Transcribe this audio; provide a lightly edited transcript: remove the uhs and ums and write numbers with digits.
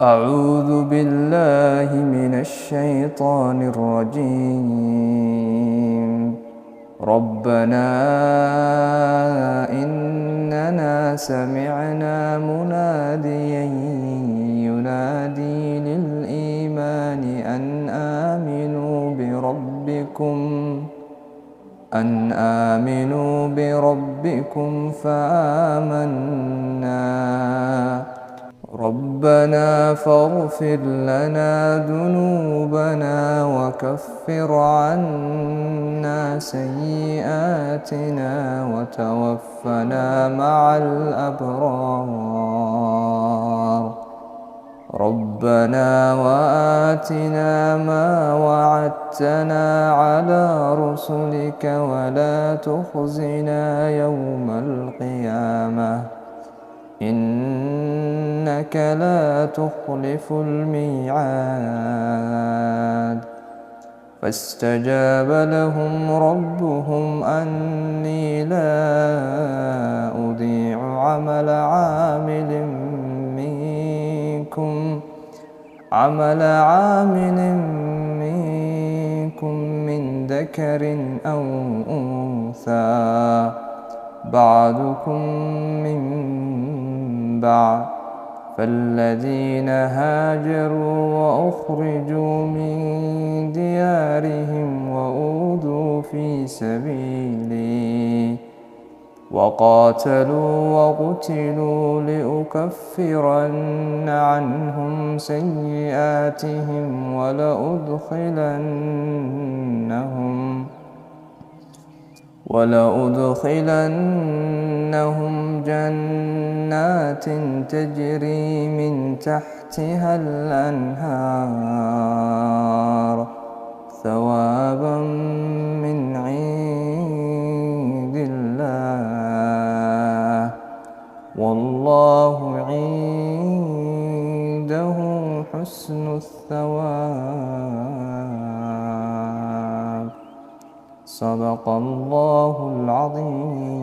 أعوذ بالله من الشيطان الرجيم. ربنا إننا سمعنا مناديا ينادي للإيمان أن آمنوا بربكم فآمنا. ربنا فاغفر لنا ذنوبنا وكفر عنا سيئاتنا وتوفنا مع الأبرار. ربنا وآتنا ما وعدتنا على رسلك ولا تخزنا يوم القيامة إنك لا تخلف الميعاد. فاستجاب لهم ربهم أني لا أضيع عمل عامل منكم من ذكر أو أنثى بعضكم من بعض. فالذين هاجروا وأخرجوا من ديارهم وأوذوا في سبيلي وقاتلوا وقتلوا لأكفرن عنهم سيئاتهم ولأدخلنهم جنات تجري من تحتها الأنهار ثوابا من عند الله والله عنده حسن الثواب. صدق الله العظيم.